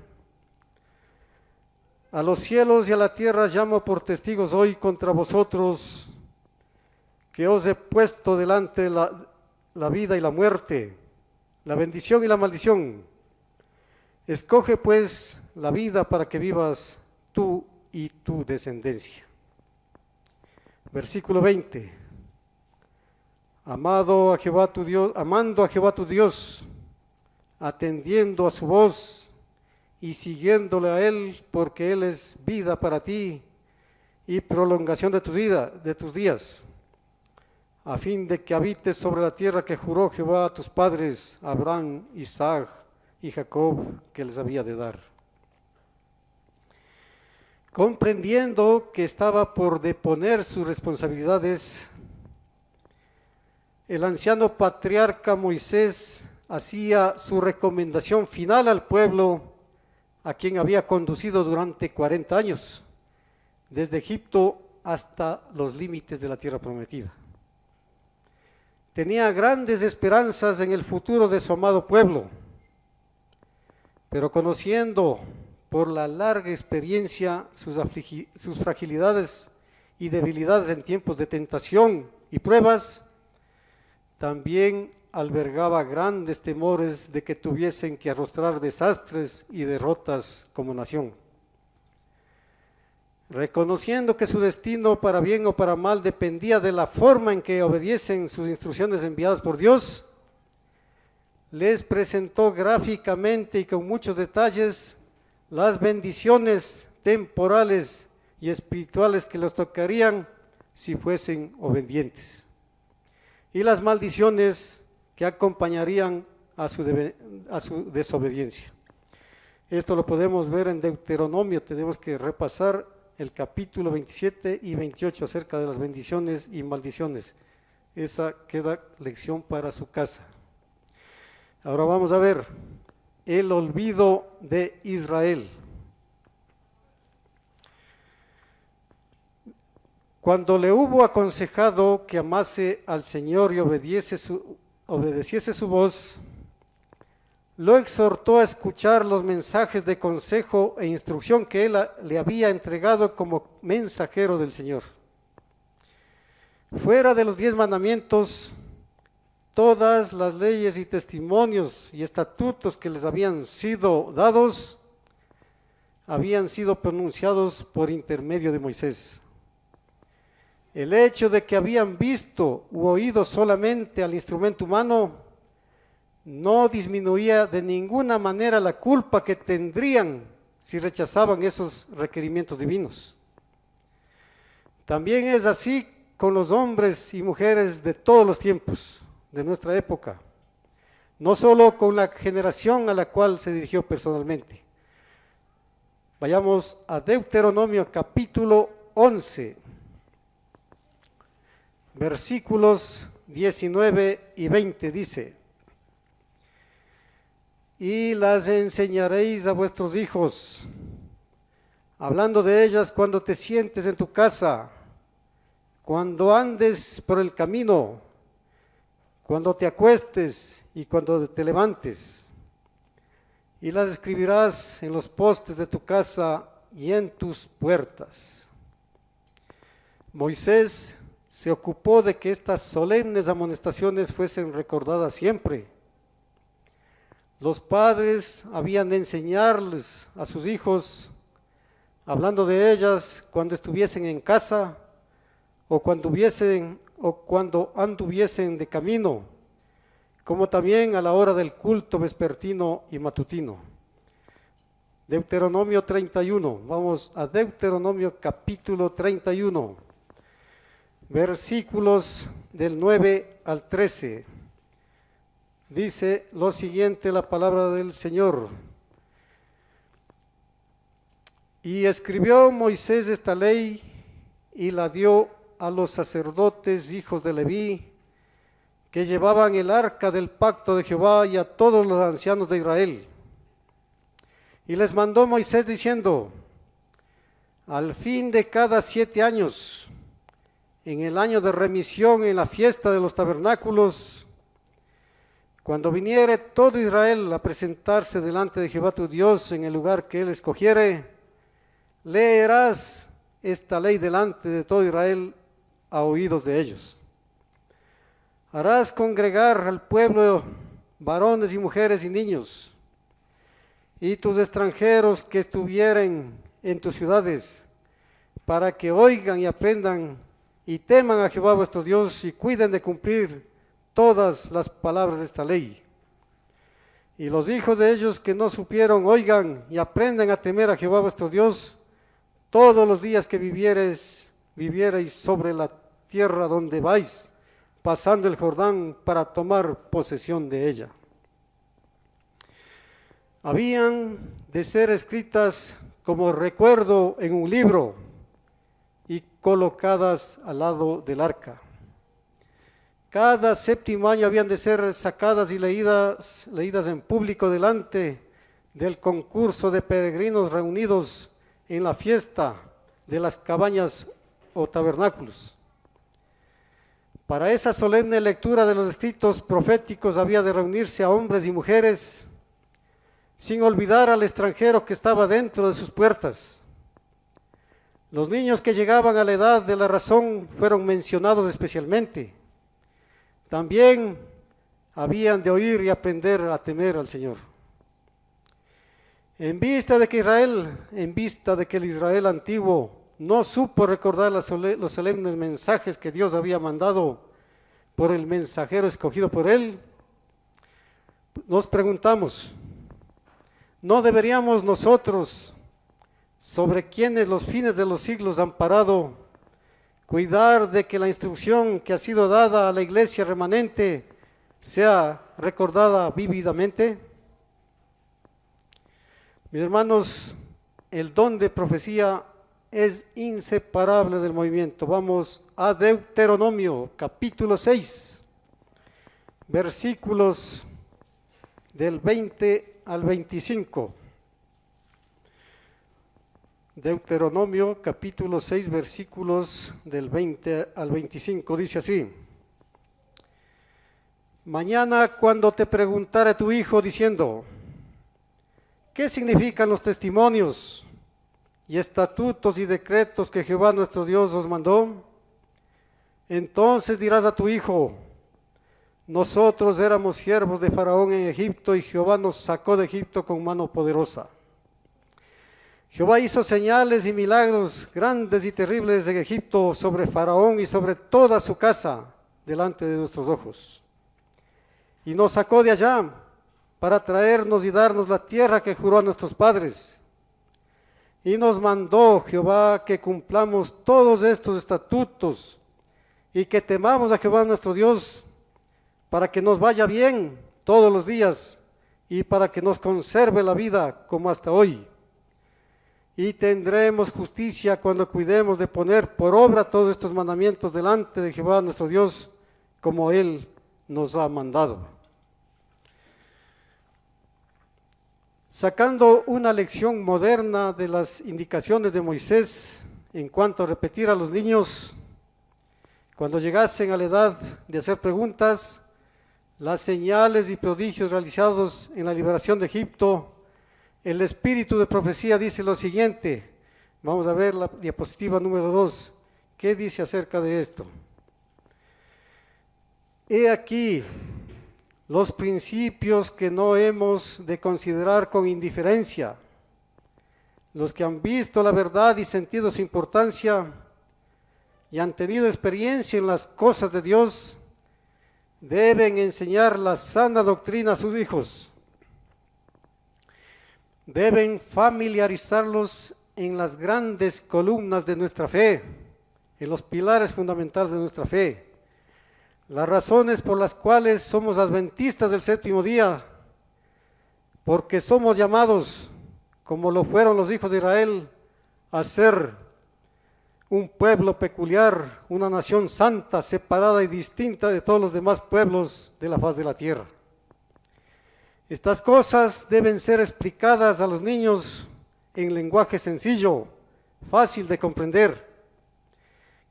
A los cielos y a la tierra llamo por testigos hoy contra vosotros, que os he puesto delante la vida y la muerte, la bendición y la maldición. Escoge pues la vida para que vivas tú y tu descendencia. Versículo 20. Amando a Jehová tu Dios, atendiendo a su voz y siguiéndole a Él, porque Él es vida para ti y prolongación de tus días, a fin de que habites sobre la tierra que juró Jehová a tus padres, Abraham, Isaac y Jacob, que les había de dar. Comprendiendo que estaba por deponer sus responsabilidades, el anciano patriarca Moisés hacía su recomendación final al pueblo, a quien había conducido durante 40 años, desde Egipto hasta los límites de la tierra prometida. Tenía grandes esperanzas en el futuro de su amado pueblo, pero conociendo por la larga experiencia sus fragilidades y debilidades en tiempos de tentación y pruebas, también albergaba grandes temores de que tuviesen que arrostrar desastres y derrotas como nación. Reconociendo que su destino para bien o para mal dependía de la forma en que obediesen sus instrucciones enviadas por Dios, les presentó gráficamente y con muchos detalles las bendiciones temporales y espirituales que les tocarían si fuesen obedientes, y las maldiciones que acompañarían a su desobediencia. Esto lo podemos ver en Deuteronomio. Tenemos que repasar el capítulo 27 y 28 acerca de las bendiciones y maldiciones. Esa queda lección para su casa. Ahora vamos a ver el olvido de Israel. Cuando le hubo aconsejado que amase al Señor y obedeciese su voz, lo exhortó a escuchar los mensajes de consejo e instrucción que él le había entregado como mensajero del Señor. Fuera de los 10 mandamientos, todas las leyes y testimonios y estatutos que les habían sido dados, habían sido pronunciados por intermedio de Moisés. El hecho de que habían visto u oído solamente al instrumento humano no disminuía de ninguna manera la culpa que tendrían si rechazaban esos requerimientos divinos. También es así con los hombres y mujeres de todos los tiempos de nuestra época, no solo con la generación a la cual se dirigió personalmente. Vayamos a Deuteronomio capítulo 11, versículos 19 y 20 dice: y las enseñaréis a vuestros hijos, hablando de ellas cuando te sientes en tu casa, cuando andes por el camino, cuando te acuestes y cuando te levantes. Y las escribirás en los postes de tu casa y en tus puertas. Moisés se ocupó de que estas solemnes amonestaciones fuesen recordadas siempre. Los padres habían de enseñarles a sus hijos, hablando de ellas cuando estuviesen en casa o cuando anduviesen de camino, como también a la hora del culto vespertino y matutino. Deuteronomio 31, vamos a Deuteronomio capítulo 31, versículos del 9 al 13. Dice lo siguiente la palabra del Señor: y escribió Moisés esta ley y la dio a los sacerdotes hijos de Leví, que llevaban el arca del pacto de Jehová, y a todos los ancianos de Israel. Y les mandó Moisés diciendo: al fin de cada 7 años, en el año de remisión, en la fiesta de los tabernáculos, cuando viniere todo Israel a presentarse delante de Jehová tu Dios en el lugar que él escogiere, leerás esta ley delante de todo Israel a oídos de ellos. Harás congregar al pueblo varones y mujeres y niños, y tus extranjeros que estuvieren en tus ciudades, para que oigan y aprendan y teman a Jehová vuestro Dios y cuiden de cumplir todas las palabras de esta ley. Y los hijos de ellos que no supieron, oigan y aprendan a temer a Jehová vuestro Dios todos los días que viviereis sobre la tierra donde vais, pasando el Jordán para tomar posesión de ella. Habían de ser escritas como recuerdo en un libro y colocadas al lado del arca. Cada 7º año habían de ser sacadas y leídas en público delante del concurso de peregrinos reunidos en la fiesta de las cabañas o tabernáculos. Para esa solemne lectura de los escritos proféticos había de reunirse a hombres y mujeres, sin olvidar al extranjero que estaba dentro de sus puertas. Los niños que llegaban a la edad de la razón fueron mencionados especialmente. También habían de oír y aprender a temer al Señor. En vista de que el Israel antiguo no supo recordar los solemnes mensajes que Dios había mandado por el mensajero escogido por él, nos preguntamos: ¿no deberíamos nosotros, sobre quienes los fines de los siglos han parado, cuidar de que la instrucción que ha sido dada a la iglesia remanente sea recordada vívidamente? Mis hermanos, el don de profecía es inseparable del movimiento. Vamos a Deuteronomio capítulo 6, versículos del 20 al 25. Deuteronomio capítulo 6 versículos del 20 al 25 dice así: Mañana cuando te preguntare tu hijo diciendo, ¿qué significan los testimonios y estatutos y decretos que Jehová nuestro Dios os mandó? Entonces dirás a tu hijo, nosotros éramos siervos de Faraón en Egipto y Jehová nos sacó de Egipto con mano poderosa. Jehová hizo señales y milagros grandes y terribles en Egipto sobre Faraón y sobre toda su casa delante de nuestros ojos. Y nos sacó de allá para traernos y darnos la tierra que juró a nuestros padres. Y nos mandó Jehová que cumplamos todos estos estatutos y que temamos a Jehová nuestro Dios, para que nos vaya bien todos los días y para que nos conserve la vida como hasta hoy. Y tendremos justicia cuando cuidemos de poner por obra todos estos mandamientos delante de Jehová nuestro Dios, como Él nos ha mandado. Sacando una lección moderna de las indicaciones de Moisés en cuanto a repetir a los niños, cuando llegasen a la edad de hacer preguntas, las señales y prodigios realizados en la liberación de Egipto, el espíritu de profecía dice lo siguiente. Vamos a ver la diapositiva número 2. ¿Qué dice acerca de esto? He aquí los principios que no hemos de considerar con indiferencia. Los que han visto la verdad y sentido su importancia y han tenido experiencia en las cosas de Dios, deben enseñar la sana doctrina a sus hijos. Deben familiarizarlos en las grandes columnas de nuestra fe, en los pilares fundamentales de nuestra fe. Las razones por las cuales somos adventistas del séptimo día, porque somos llamados, como lo fueron los hijos de Israel, a ser un pueblo peculiar, una nación santa, separada y distinta de todos los demás pueblos de la faz de la tierra. Estas cosas deben ser explicadas a los niños en lenguaje sencillo, fácil de comprender.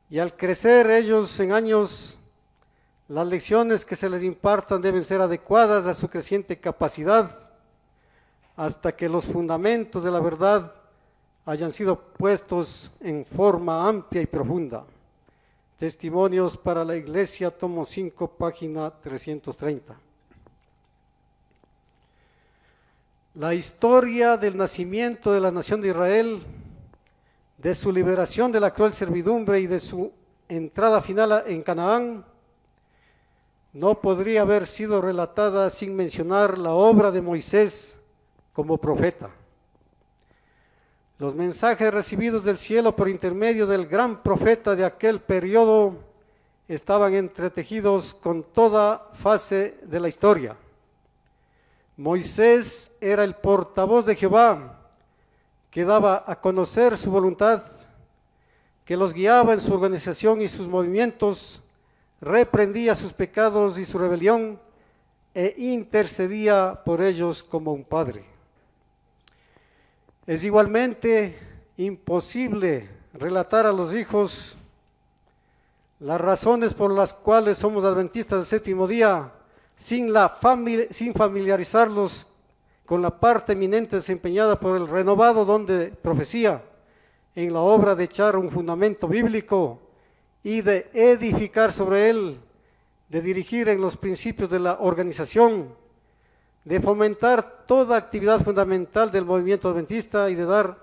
Y al crecer ellos en años, las lecciones que se les impartan deben ser adecuadas a su creciente capacidad, hasta que los fundamentos de la verdad hayan sido puestos en forma amplia y profunda. Testimonios para la Iglesia, tomo 5, página 330. La historia del nacimiento de la nación de Israel, de su liberación de la cruel servidumbre y de su entrada final en Canaán, no podría haber sido relatada sin mencionar la obra de Moisés como profeta. Los mensajes recibidos del cielo por intermedio del gran profeta de aquel periodo estaban entretejidos con toda fase de la historia. Moisés era el portavoz de Jehová, que daba a conocer su voluntad, que los guiaba en su organización y sus movimientos, reprendía sus pecados y su rebelión e intercedía por ellos como un padre. Es igualmente imposible relatar a los hijos las razones por las cuales somos adventistas del séptimo día sin familiarizarlos con la parte eminente desempeñada por el renovado don de profecía en la obra de echar un fundamento bíblico y de edificar sobre él, de dirigir en los principios de la organización, de fomentar toda actividad fundamental del movimiento adventista y de dar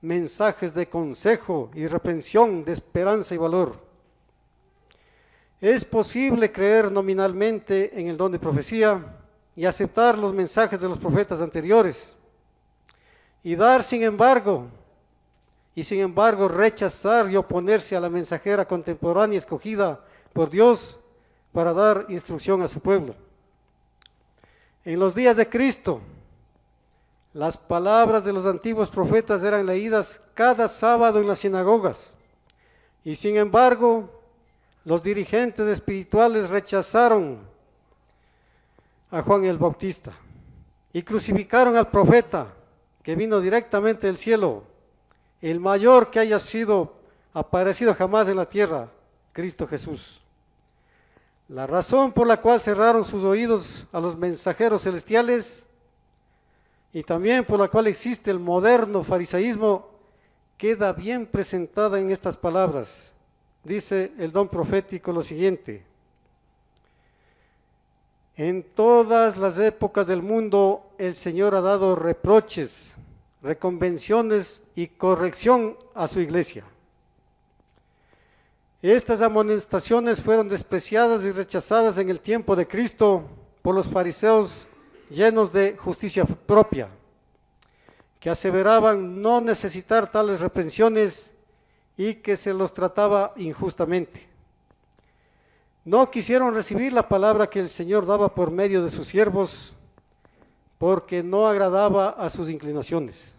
mensajes de consejo y reprensión, de esperanza y valor. Es posible creer nominalmente en el don de profecía y aceptar los mensajes de los profetas anteriores y dar sin embargo rechazar y oponerse a la mensajera contemporánea escogida por Dios para dar instrucción a su pueblo. En los días de Cristo, las palabras de los antiguos profetas eran leídas cada sábado en las sinagogas, y sin embargo, los dirigentes espirituales rechazaron a Juan el Bautista y crucificaron al profeta que vino directamente del cielo el mayor que haya sido aparecido jamás en la tierra, Cristo Jesús. La razón por la cual cerraron sus oídos a los mensajeros celestiales y también por la cual existe el moderno farisaísmo queda bien presentada en estas palabras. Dice el don profético lo siguiente: en todas las épocas del mundo el Señor ha dado reproches, reconvenciones y corrección a su iglesia. Estas amonestaciones fueron despreciadas y rechazadas en el tiempo de Cristo por los fariseos llenos de justicia propia, que aseveraban no necesitar tales reprensiones y que se los trataba injustamente. No quisieron recibir la palabra que el Señor daba por medio de sus siervos, porque no agradaba a sus inclinaciones.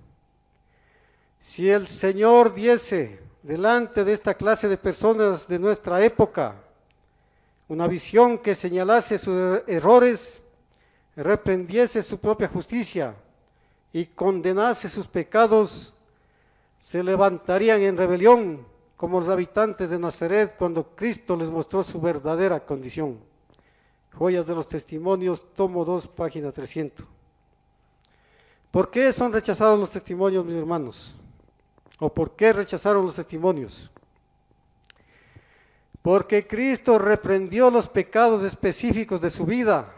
Si el Señor diese delante de esta clase de personas de nuestra época una visión que señalase sus errores, reprendiese su propia justicia y condenase sus pecados, se levantarían en rebelión como los habitantes de Nazaret cuando Cristo les mostró su verdadera condición. Joyas de los Testimonios, tomo 2, página 300. ¿Por qué son rechazados los testimonios, mis hermanos? ¿O por qué rechazaron los testimonios? Porque Cristo reprendió los pecados específicos de su vida.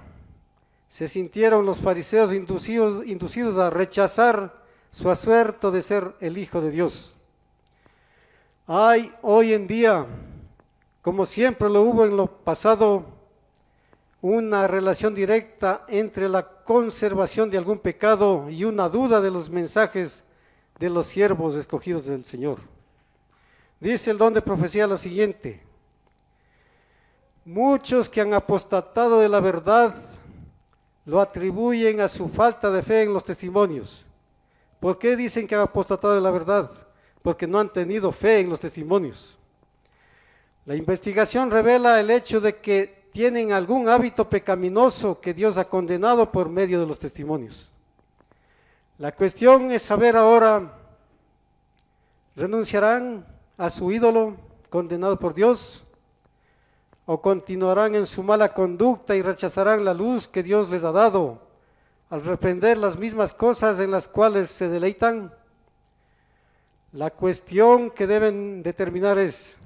Se sintieron los fariseos inducidos a rechazar su asuerto de ser el Hijo de Dios. Hay hoy en día, como siempre lo hubo en lo pasado, una relación directa entre la conservación de algún pecado y una duda de los mensajes de los siervos escogidos del Señor. Dice el don de profecía lo siguiente: muchos que han apostatado de la verdad lo atribuyen a su falta de fe en los testimonios. ¿Por qué dicen que han apostatado de la verdad? Porque no han tenido fe en los testimonios. La investigación revela el hecho de que tienen algún hábito pecaminoso que Dios ha condenado por medio de los testimonios. La cuestión es saber ahora, ¿renunciarán a su ídolo condenado por Dios? ¿O continuarán en su mala conducta y rechazarán la luz que Dios les ha dado al reprender las mismas cosas en las cuales se deleitan? La cuestión que deben determinar es: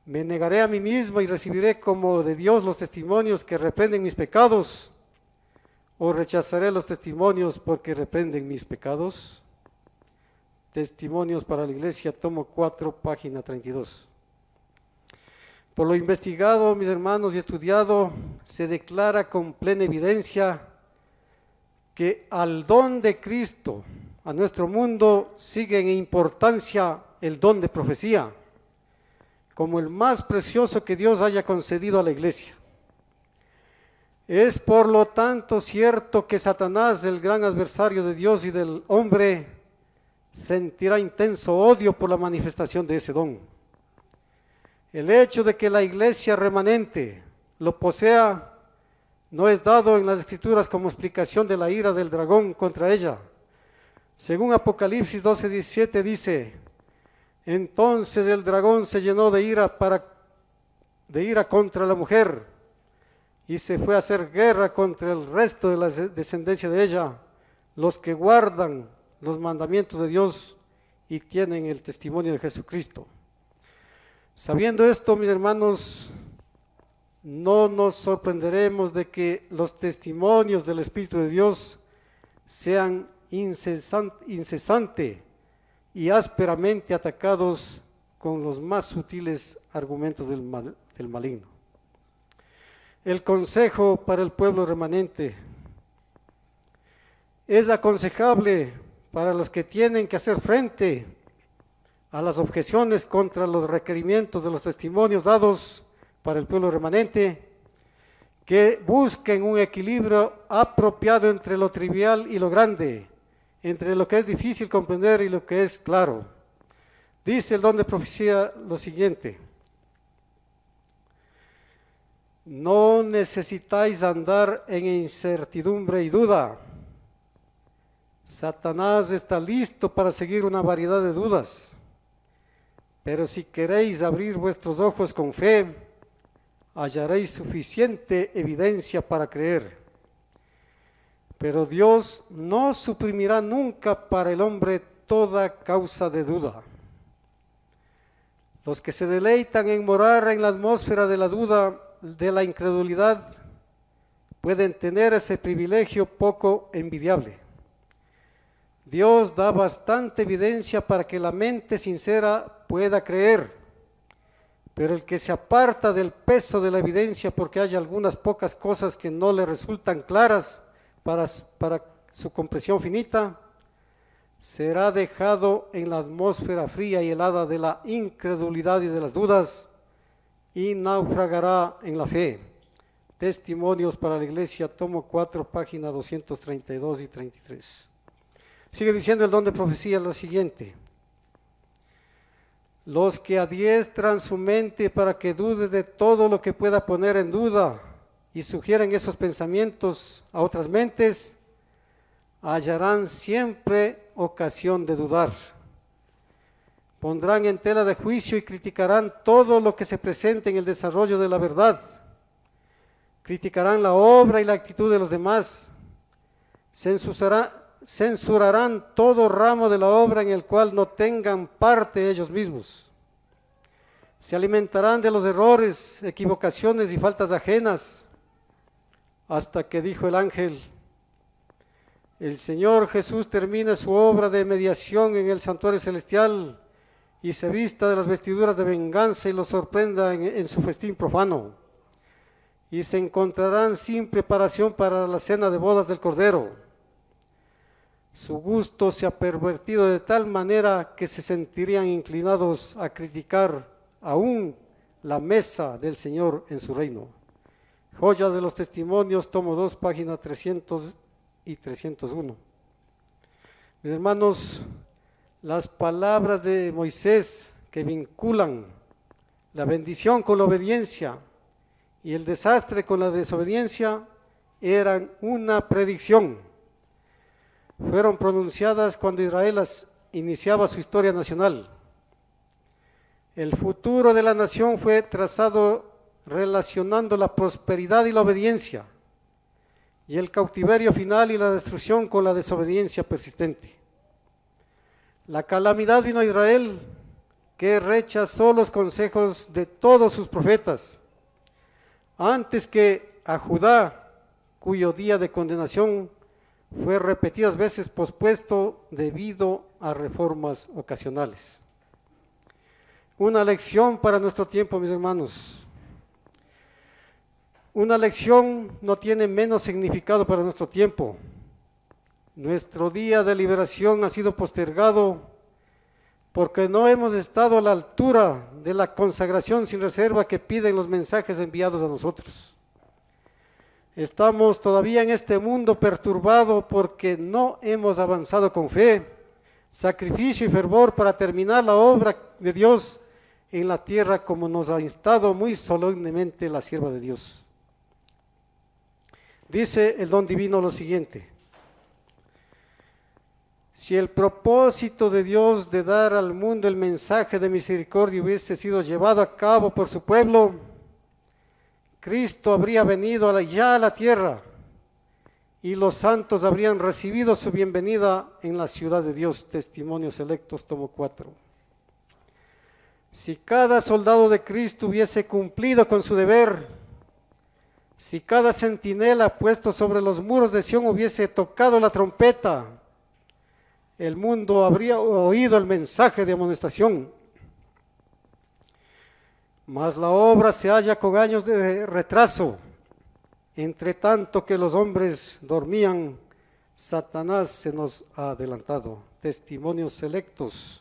¿me negaré a mí mismo y recibiré como de Dios los testimonios que reprenden mis pecados? ¿O rechazaré los testimonios porque reprenden mis pecados? Testimonios para la Iglesia, tomo 4, página 32. Por lo investigado, mis hermanos, y estudiado, se declara con plena evidencia que al don de Cristo, a nuestro mundo, sigue en importancia el don de profecía, como el más precioso que Dios haya concedido a la Iglesia. Es por lo tanto cierto que Satanás, el gran adversario de Dios y del hombre, sentirá intenso odio por la manifestación de ese don. El hecho de que la iglesia remanente lo posea no es dado en las Escrituras como explicación de la ira del dragón contra ella. Según Apocalipsis 12:17 dice: entonces el dragón se llenó de ira contra la mujer y se fue a hacer guerra contra el resto de la descendencia de ella, los que guardan los mandamientos de Dios y tienen el testimonio de Jesucristo. Sabiendo esto, mis hermanos, no nos sorprenderemos de que los testimonios del Espíritu de Dios sean incesante y ásperamente atacados con los más sutiles argumentos del maligno. El consejo para el pueblo remanente: es aconsejable para los que tienen que hacer frente a las objeciones contra los requerimientos de los testimonios dados para el pueblo remanente, que busquen un equilibrio apropiado entre lo trivial y lo grande, entre lo que es difícil comprender y lo que es claro. Dice el don de profecía lo siguiente: no necesitáis andar en incertidumbre y duda, Satanás está listo para seguir una variedad de dudas, pero si queréis abrir vuestros ojos con fe, hallaréis suficiente evidencia para creer. Pero Dios no suprimirá nunca para el hombre toda causa de duda. Los que se deleitan en morar en la atmósfera de la duda, de la incredulidad, pueden tener ese privilegio poco envidiable. Dios da bastante evidencia para que la mente sincera pueda creer, pero el que se aparta del peso de la evidencia porque hay algunas pocas cosas que no le resultan claras para su comprensión finita, será dejado en la atmósfera fría y helada de la incredulidad y de las dudas y naufragará en la fe. Testimonios para la Iglesia, tomo 4, página 232 y 33. Sigue diciendo el don de profecía lo siguiente: los que adiestran su mente para que dude de todo lo que pueda poner en duda y sugieren esos pensamientos a otras mentes, hallarán siempre ocasión de dudar. Pondrán en tela de juicio y criticarán todo lo que se presente en el desarrollo de la verdad. Criticarán la obra y la actitud de los demás. Censurarán todo ramo de la obra en el cual no tengan parte ellos mismos. Se alimentarán de los errores, equivocaciones y faltas ajenas, hasta que dijo el ángel: el Señor Jesús termine su obra de mediación en el santuario celestial y se vista de las vestiduras de venganza y los sorprenda en su festín profano. Y se encontrarán sin preparación para la cena de bodas del Cordero. Su gusto se ha pervertido de tal manera que se sentirían inclinados a criticar aún la mesa del Señor en su reino. Joya de los Testimonios, tomo 2, página 300 y 301. Mis hermanos, las palabras de Moisés que vinculan la bendición con la obediencia y el desastre con la desobediencia eran una predicción. Fueron pronunciadas cuando Israel iniciaba su historia nacional. El futuro de la nación fue trazado relacionando la prosperidad y la obediencia, y el cautiverio final y la destrucción con la desobediencia persistente. La calamidad vino a Israel, que rechazó los consejos de todos sus profetas, antes que a Judá, cuyo día de condenación fue repetidas veces pospuesto debido a reformas ocasionales. Una lección para nuestro tiempo, mis hermanos. Una lección no tiene menos significado para nuestro tiempo. Nuestro día de liberación ha sido postergado porque no hemos estado a la altura de la consagración sin reserva que piden los mensajes enviados a nosotros. Estamos todavía en este mundo perturbado porque no hemos avanzado con fe, sacrificio y fervor para terminar la obra de Dios en la tierra, como nos ha instado muy solemnemente la sierva de Dios. Dice el don divino lo siguiente: si el propósito de Dios de dar al mundo el mensaje de misericordia hubiese sido llevado a cabo por su pueblo, Cristo habría venido ya a la tierra y los santos habrían recibido su bienvenida en la ciudad de Dios. Testimonios Electos, tomo 4. Si cada soldado de Cristo hubiese cumplido con su deber, si cada centinela puesto sobre los muros de Sión hubiese tocado la trompeta, el mundo habría oído el mensaje de amonestación. Mas la obra se halla con años de retraso. Entre tanto que los hombres dormían, Satanás se nos ha adelantado. Testimonios Selectos,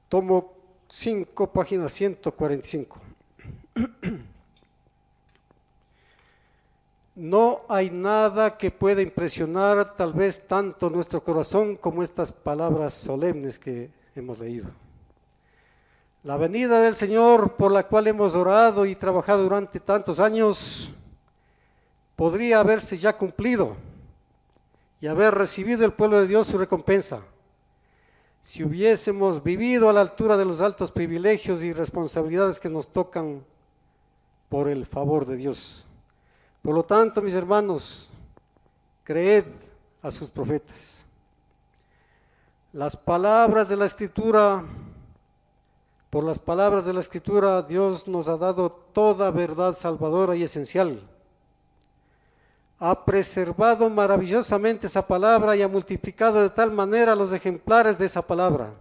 tomo 5, página 145. No hay nada que pueda impresionar tal vez tanto nuestro corazón como estas palabras solemnes que hemos leído. La venida del Señor, por la cual hemos orado y trabajado durante tantos años, podría haberse ya cumplido, y haber recibido el pueblo de Dios su recompensa, si hubiésemos vivido a la altura de los altos privilegios y responsabilidades que nos tocan por el favor de Dios. Por lo tanto, mis hermanos, creed a sus profetas. Las palabras de la Escritura, por las palabras de la Escritura, Dios nos ha dado toda verdad salvadora y esencial. Ha preservado maravillosamente esa palabra y ha multiplicado de tal manera los ejemplares de esa palabra.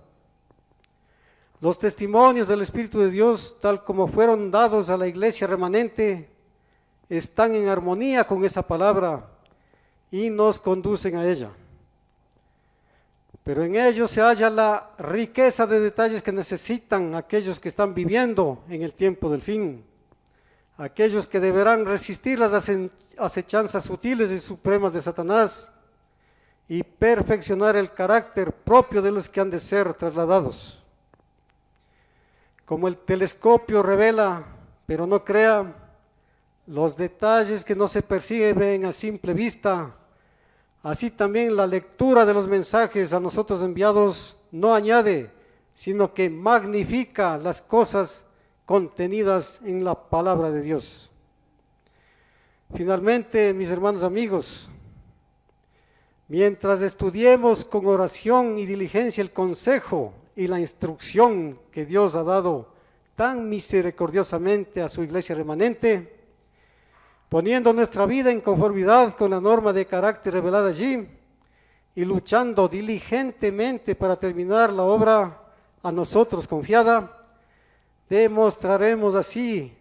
Los testimonios del Espíritu de Dios, tal como fueron dados a la iglesia remanente, están en armonía con esa palabra y nos conducen a ella. Pero en ellos se halla la riqueza de detalles que necesitan aquellos que están viviendo en el tiempo del fin, aquellos que deberán resistir las acechanzas sutiles y supremas de Satanás y perfeccionar el carácter propio de los que han de ser trasladados. Como el telescopio revela, pero no crea, los detalles que no se perciben a simple vista, así también la lectura de los mensajes a nosotros enviados no añade, sino que magnifica las cosas contenidas en la palabra de Dios. Finalmente, mis hermanos amigos, mientras estudiemos con oración y diligencia el consejo y la instrucción que Dios ha dado tan misericordiosamente a su iglesia remanente, poniendo nuestra vida en conformidad con la norma de carácter revelada allí y luchando diligentemente para terminar la obra a nosotros confiada, demostraremos así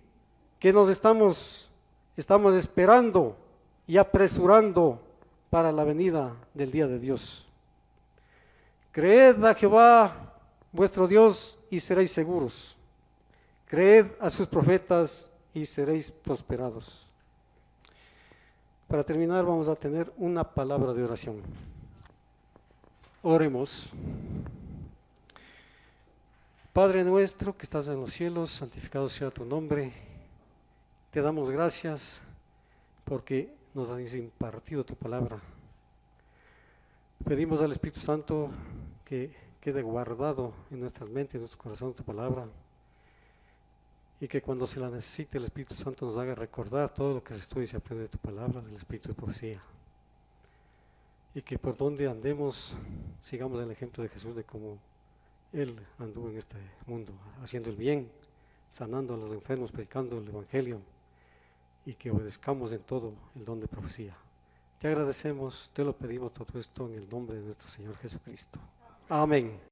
que nos estamos esperando y apresurando para la venida del día de Dios. Creed a Jehová vuestro Dios y seréis seguros. Creed a sus profetas y seréis prosperados. Para terminar, vamos a tener una palabra de oración. Oremos. Padre nuestro que estás en los cielos, santificado sea tu nombre. Te damos gracias porque nos has impartido tu palabra. Pedimos al Espíritu Santo que quede guardado en nuestras mentes, en nuestro corazón tu palabra, y que cuando se la necesite el Espíritu Santo nos haga recordar todo lo que se estudia y se aprende de tu palabra, del Espíritu de profecía, y que por donde andemos sigamos el ejemplo de Jesús, de cómo Él anduvo en este mundo, haciendo el bien, sanando a los enfermos, predicando el Evangelio, y que obedezcamos en todo el don de profecía. Te agradecemos, te lo pedimos todo esto en el nombre de nuestro Señor Jesucristo. Amén.